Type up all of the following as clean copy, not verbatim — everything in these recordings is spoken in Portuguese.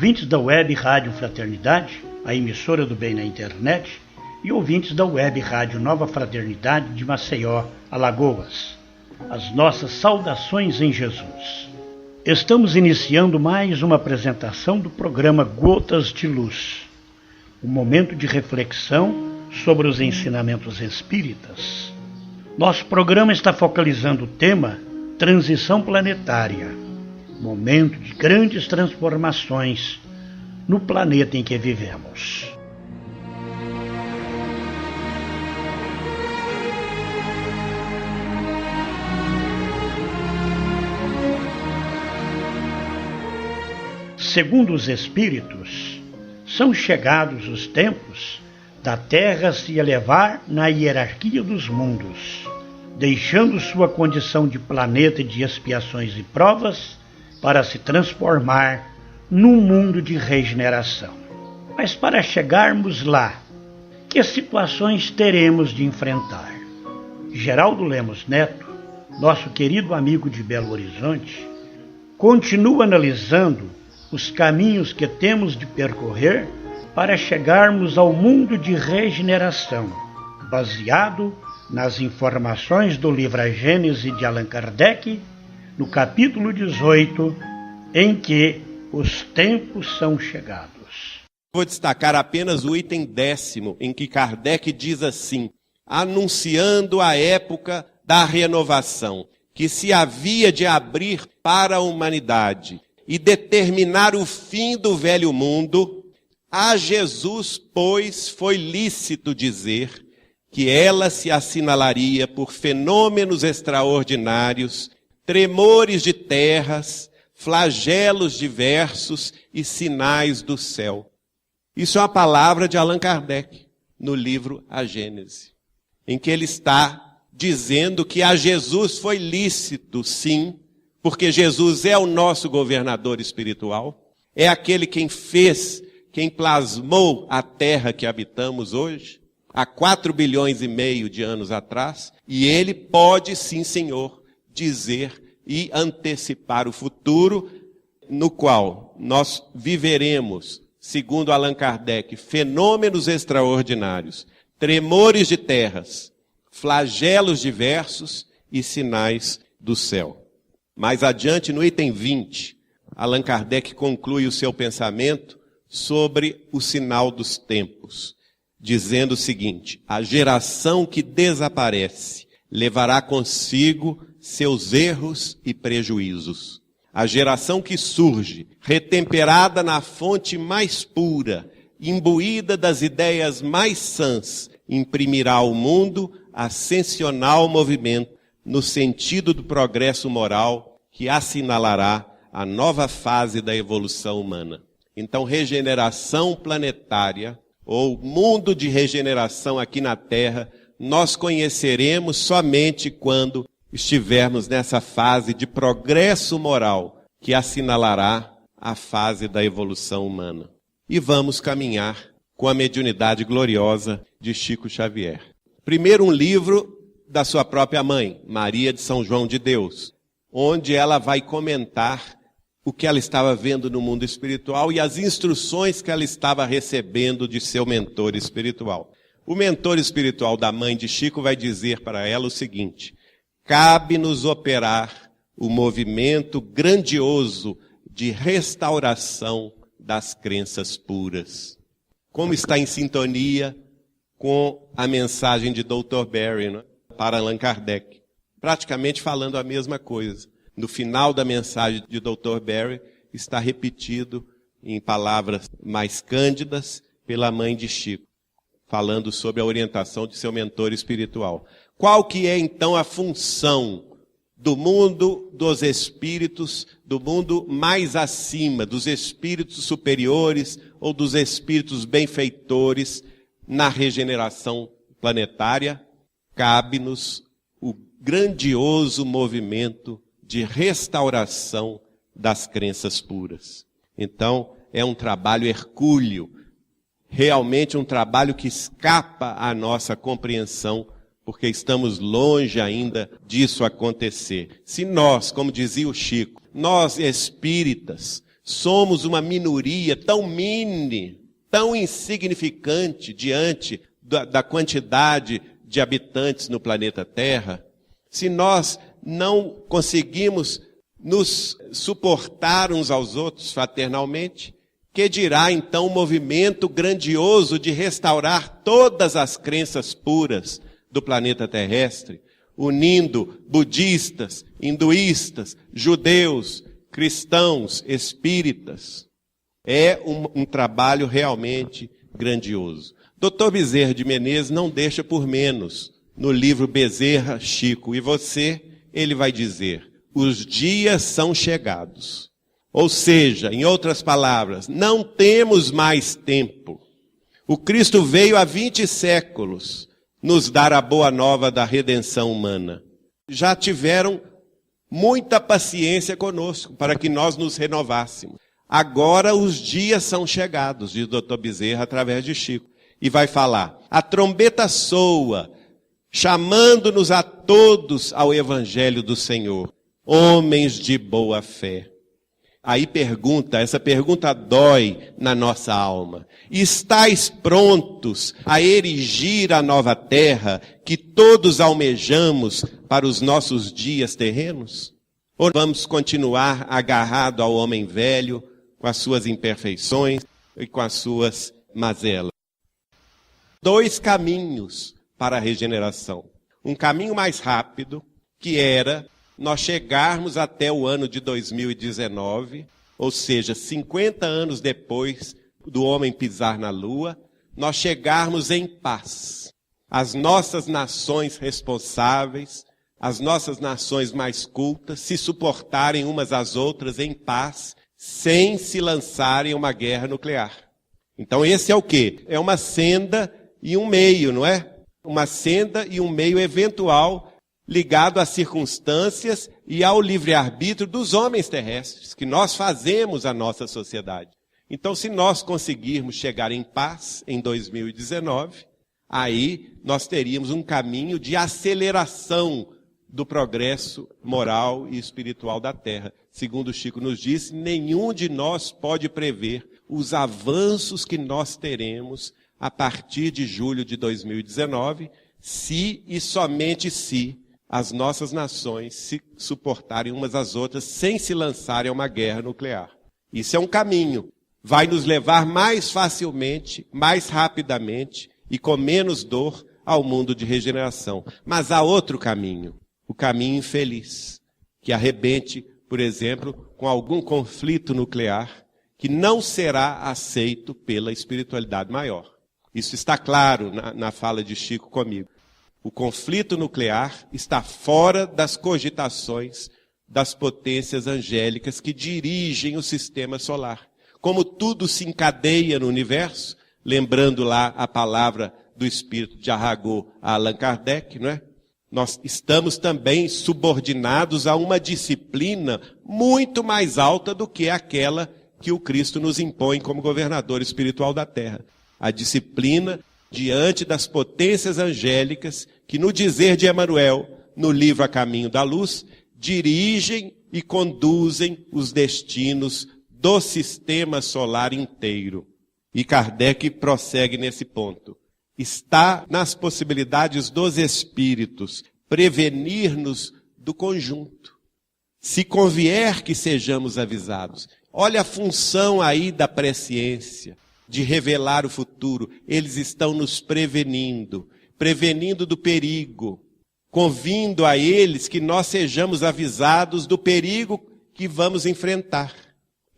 ouvintes da Web Rádio Fraternidade, a emissora do bem na internet, e ouvintes da Web Rádio Nova Fraternidade de Maceió, Alagoas. As nossas saudações em Jesus. Estamos iniciando mais uma apresentação do programa Gotas de Luz, um momento de reflexão sobre os ensinamentos espíritas. Nosso programa está focalizando o tema Transição Planetária, momento de grandes transformações no planeta em que vivemos. Segundo os Espíritos, são chegados os tempos da Terra se elevar na hierarquia dos mundos, deixando sua condição de planeta de expiações e provas para se transformar num mundo de regeneração. Mas para chegarmos lá, que situações teremos de enfrentar? Geraldo Lemos Neto, nosso querido amigo de Belo Horizonte, continua analisando os caminhos que temos de percorrer para chegarmos ao mundo de regeneração, baseado nas informações do livro A Gênese de Allan Kardec, no capítulo 18, em que os tempos são chegados. Vou destacar apenas o item 10º, em que Kardec diz assim, anunciando a época da renovação, que se havia de abrir para a humanidade e determinar o fim do velho mundo, a Jesus, pois, foi lícito dizer que ela se assinalaria por fenômenos extraordinários, tremores de terras, flagelos diversos e sinais do céu. Isso é uma palavra de Allan Kardec, no livro A Gênese, em que ele está dizendo que a Jesus foi lícito, sim, porque Jesus é o nosso governador espiritual, é aquele quem fez, quem plasmou a terra que habitamos hoje, há 4,5 bilhões de anos atrás, e ele pode, sim, Senhor, dizer e antecipar o futuro, no qual nós viveremos, segundo Allan Kardec, fenômenos extraordinários, tremores de terras, flagelos diversos e sinais do céu. Mais adiante, no item 20, Allan Kardec conclui o seu pensamento sobre o sinal dos tempos, dizendo o seguinte, a geração que desaparece levará consigo seus erros e prejuízos. A geração que surge, retemperada na fonte mais pura, imbuída das ideias mais sãs, imprimirá ao mundo ascensional movimento no sentido do progresso moral que assinalará a nova fase da evolução humana. Então, regeneração planetária, ou mundo de regeneração aqui na Terra, nós conheceremos somente quando estivermos nessa fase de progresso moral que assinalará a fase da evolução humana. E vamos caminhar com a mediunidade gloriosa de Chico Xavier. Primeiro, um livro da sua própria mãe, Maria de São João de Deus, onde ela vai comentar o que ela estava vendo no mundo espiritual e as instruções que ela estava recebendo de seu mentor espiritual. O mentor espiritual da mãe de Chico vai dizer para ela o seguinte, cabe-nos operar o movimento grandioso de restauração das crenças puras. Como está em sintonia com a mensagem de Dr. Berry, né, para Allan Kardec, praticamente falando a mesma coisa. No final da mensagem de Dr. Berry, está repetido em palavras mais cândidas pela mãe de Chico, falando sobre a orientação de seu mentor espiritual. Qual que é então a função do mundo dos espíritos, do mundo mais acima, dos espíritos superiores ou dos espíritos benfeitores na regeneração planetária? Cabe-nos o grandioso movimento de restauração das crenças puras. Então, é um trabalho hercúleo, realmente um trabalho que escapa à nossa compreensão, porque estamos longe ainda disso acontecer. Se nós, como dizia o Chico, nós espíritas, Somos uma minoria tão tão insignificante diante da quantidade de habitantes no planeta Terra. Se nós não conseguimos nos suportar uns aos outros fraternalmente, que dirá então o movimento grandioso de restaurar todas as crenças puras do planeta terrestre, unindo budistas, hinduístas, judeus, cristãos, espíritas. É um trabalho realmente grandioso. Dr. Bezerra de Menezes não deixa por menos no livro Bezerra, Chico e Você, ele vai dizer: os dias são chegados. Ou seja, em outras palavras, não temos mais tempo. O Cristo veio há 20 séculos nos dar a boa nova da redenção humana. Já tiveram muita paciência conosco para que nós nos renovássemos. Agora os dias são chegados, diz o Dr. Bezerra através de Chico. E vai falar: a trombeta soa, chamando-nos a todos ao Evangelho do Senhor, homens de boa fé. Aí essa pergunta dói na nossa alma. Estais prontos a erigir a nova terra que todos almejamos para os nossos dias terrenos? Ou vamos continuar agarrado ao homem velho, com as suas imperfeições e com as suas mazelas? 2 caminhos para a regeneração. Um caminho mais rápido, que era nós chegarmos até o ano de 2019, ou seja, 50 anos depois do homem pisar na Lua, nós chegarmos em paz. As nossas nações responsáveis, as nossas nações mais cultas, se suportarem umas às outras em paz, sem se lançarem uma guerra nuclear. Então esse é o quê? É uma senda e um meio, não é? Uma senda e um meio eventual ligado às circunstâncias e ao livre-arbítrio dos homens terrestres, que nós fazemos a nossa sociedade. Então, se nós conseguirmos chegar em paz em 2019, aí nós teríamos um caminho de aceleração do progresso moral e espiritual da Terra. Segundo Chico nos disse, nenhum de nós pode prever os avanços que nós teremos a partir de julho de 2019, se e somente se as nossas nações se suportarem umas às outras sem se lançarem a uma guerra nuclear. Isso é um caminho. Vai nos levar mais facilmente, mais rapidamente e com menos dor ao mundo de regeneração. Mas há outro caminho, o caminho infeliz, que arrebente, por exemplo, com algum conflito nuclear que não será aceito pela espiritualidade maior. Isso está claro na fala de Chico comigo. O conflito nuclear está fora das cogitações das potências angélicas que dirigem o sistema solar. Como tudo se encadeia no universo, lembrando lá a palavra do espírito de Arago a Allan Kardec, não é? Nós estamos também subordinados a uma disciplina muito mais alta do que aquela que o Cristo nos impõe como governador espiritual da Terra. A disciplina diante das potências angélicas que, no dizer de Emmanuel, no livro A Caminho da Luz, dirigem e conduzem os destinos do sistema solar inteiro. E Kardec prossegue nesse ponto. Está nas possibilidades dos espíritos prevenir-nos do conjunto. Se convier que sejamos avisados. Olha a função aí da presciência, de revelar o futuro. Eles estão nos prevenindo do perigo, convindo a eles que nós sejamos avisados do perigo que vamos enfrentar.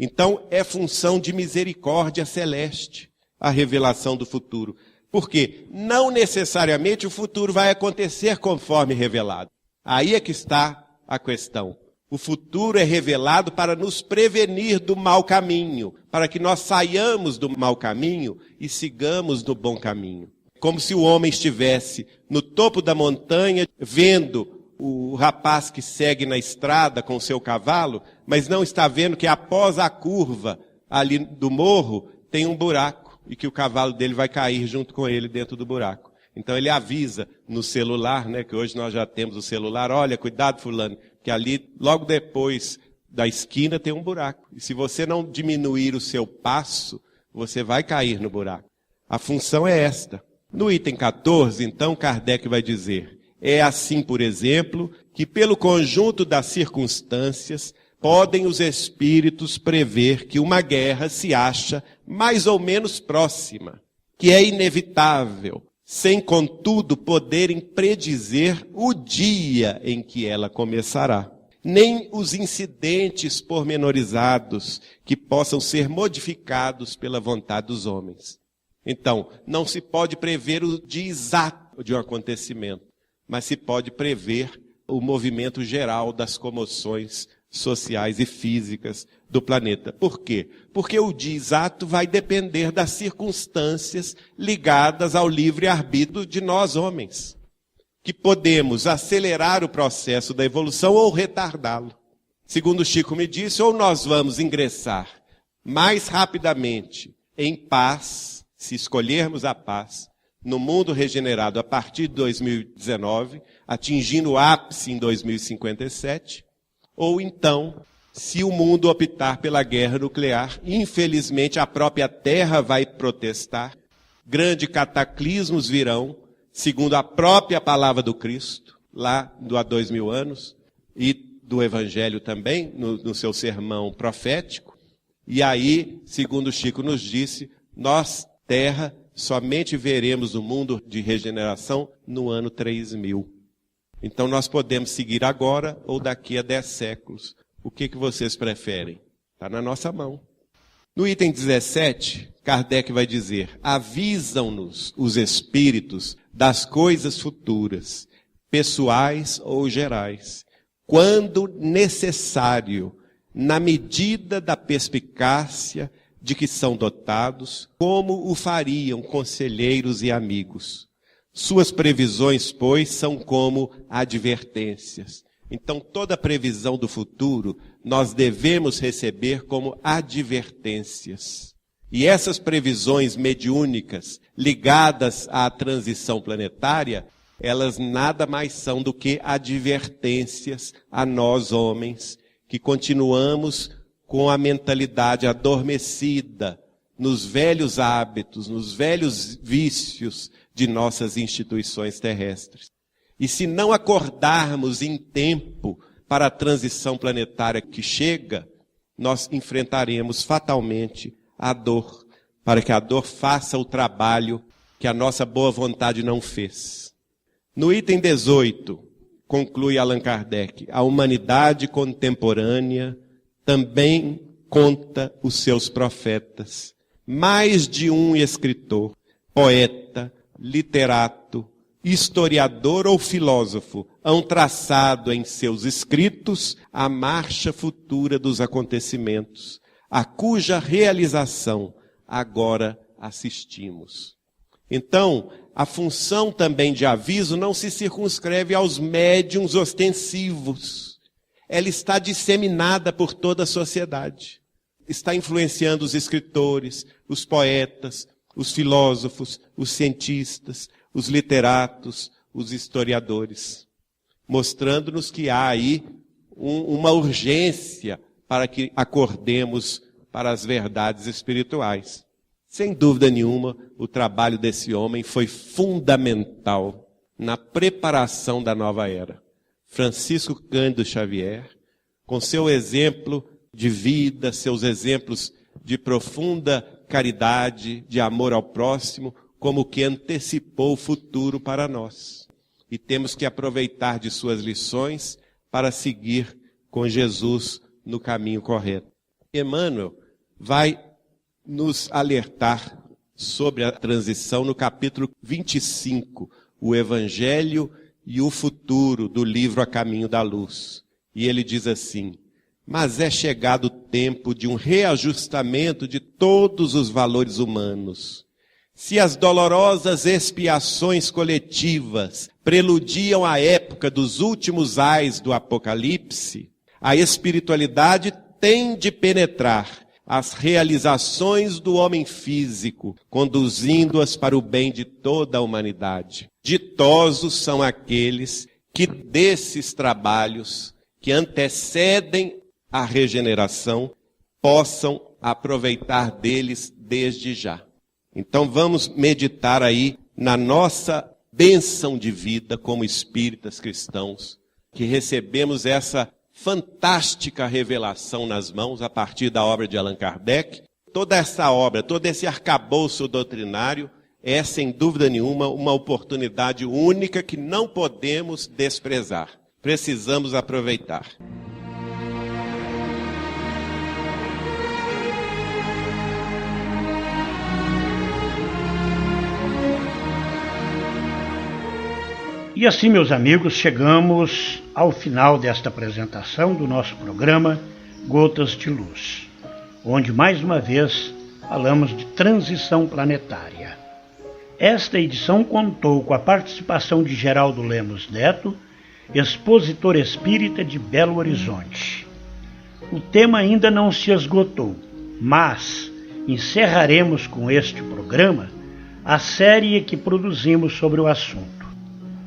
Então, é função de misericórdia celeste a revelação do futuro. Porque não necessariamente o futuro vai acontecer conforme revelado. Aí é que está a questão. O futuro é revelado para nos prevenir do mau caminho, para que nós saiamos do mau caminho e sigamos no bom caminho. Como se o homem estivesse no topo da montanha, vendo o rapaz que segue na estrada com o seu cavalo, mas não está vendo que após a curva ali do morro tem um buraco e que o cavalo dele vai cair junto com ele dentro do buraco. Então ele avisa no celular, né, que hoje nós já temos o celular, olha, cuidado fulano, que ali, logo depois da esquina tem um buraco. E se você não diminuir o seu passo, você vai cair no buraco. A função é esta. No item 14, então, Kardec vai dizer: é assim, por exemplo, que pelo conjunto das circunstâncias, podem os espíritos prever que uma guerra se acha mais ou menos próxima, que é inevitável, sem, contudo, poderem predizer o dia em que ela começará, nem os incidentes pormenorizados que possam ser modificados pela vontade dos homens. Então, não se pode prever o dia exato de um acontecimento, mas se pode prever o movimento geral das comoções sociais e físicas do planeta. Por quê? Porque o dia exato vai depender das circunstâncias ligadas ao livre-arbítrio de nós, homens, que podemos acelerar o processo da evolução ou retardá-lo. Segundo Chico me disse, ou nós vamos ingressar mais rapidamente em paz, se escolhermos a paz, no mundo regenerado a partir de 2019, atingindo o ápice em 2057, ou então, se o mundo optar pela guerra nuclear, infelizmente a própria Terra vai protestar, grandes cataclismos virão, segundo a própria palavra do Cristo, lá há 2000 anos, e do Evangelho também, no seu sermão profético. E aí, segundo Chico nos disse, nós, Terra, somente veremos o mundo de regeneração no ano 3000. Então nós podemos seguir agora ou daqui a 10 séculos. O que vocês preferem? Está na nossa mão. No item 17, Kardec vai dizer: avisam-nos os espíritos das coisas futuras, pessoais ou gerais, quando necessário, na medida da perspicácia de que são dotados, como o fariam conselheiros e amigos. Suas previsões, pois, são como advertências. Então, toda previsão do futuro, nós devemos receber como advertências. E essas previsões mediúnicas, ligadas à transição planetária, elas nada mais são do que advertências a nós, homens, que continuamos com a mentalidade adormecida nos velhos hábitos, nos velhos vícios de nossas instituições terrestres. E se não acordarmos em tempo para a transição planetária que chega, nós enfrentaremos fatalmente a dor, para que a dor faça o trabalho que a nossa boa vontade não fez. No item 18, conclui Allan Kardec, a humanidade contemporânea também conta os seus profetas. Mais de um escritor, poeta, literato, historiador ou filósofo hão traçado em seus escritos a marcha futura dos acontecimentos, a cuja realização agora assistimos. Então, a função também de aviso não se circunscreve aos médiuns ostensivos. Ela está disseminada por toda a sociedade. Está influenciando os escritores, os poetas, os filósofos, os cientistas, os literatos, os historiadores, mostrando-nos que há aí uma urgência para que acordemos para as verdades espirituais. Sem dúvida nenhuma, o trabalho desse homem foi fundamental na preparação da nova era. Francisco Cândido Xavier, com seu exemplo de vida, seus exemplos de profunda caridade, de amor ao próximo, como que antecipou o futuro para nós. E temos que aproveitar de suas lições para seguir com Jesus no caminho correto. Emmanuel vai nos alertar sobre a transição no capítulo 25, o Evangelho e o futuro do livro A Caminho da Luz. E ele diz assim: mas é chegado o tempo de um reajustamento de todos os valores humanos. Se as dolorosas expiações coletivas preludiam a época dos últimos ais do Apocalipse, a espiritualidade tem de penetrar as realizações do homem físico, conduzindo-as para o bem de toda a humanidade. Ditosos são aqueles que desses trabalhos, que antecedem a regeneração, possam aproveitar deles desde já. Então vamos meditar aí na nossa bênção de vida como espíritas cristãos, que recebemos essa fantástica revelação nas mãos a partir da obra de Allan Kardec. Toda essa obra, todo esse arcabouço doutrinário é, sem dúvida nenhuma, uma oportunidade única que não podemos desprezar. Precisamos aproveitar. E assim, meus amigos, chegamos ao final desta apresentação do nosso programa Gotas de Luz, onde mais uma vez falamos de transição planetária. Esta edição contou com a participação de Geraldo Lemos Neto, expositor espírita de Belo Horizonte. O tema ainda não se esgotou, mas encerraremos com este programa a série que produzimos sobre o assunto.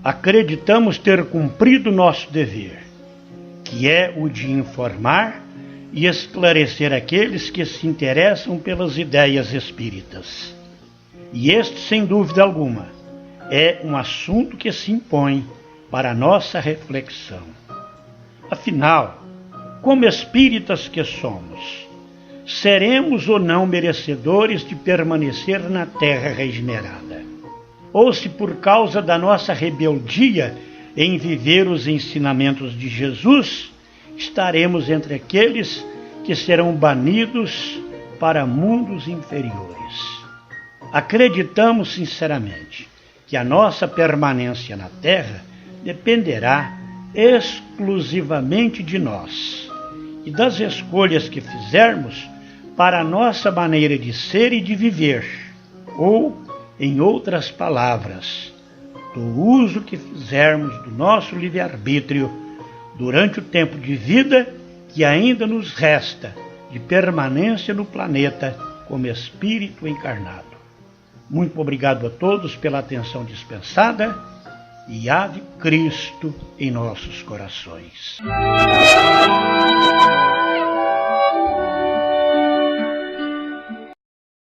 Acreditamos ter cumprido nosso dever, que é o de informar e esclarecer aqueles que se interessam pelas ideias espíritas. E este, sem dúvida alguma, é um assunto que se impõe para a nossa reflexão. Afinal, como espíritas que somos, seremos ou não merecedores de permanecer na terra regenerada? Ou se por causa da nossa rebeldia em viver os ensinamentos de Jesus, estaremos entre aqueles que serão banidos para mundos inferiores. Acreditamos sinceramente que a nossa permanência na Terra dependerá exclusivamente de nós e das escolhas que fizermos para a nossa maneira de ser e de viver, ou, em outras palavras, do uso que fizermos do nosso livre-arbítrio durante o tempo de vida que ainda nos resta de permanência no planeta como espírito encarnado. Muito obrigado a todos pela atenção dispensada e ave Cristo em nossos corações.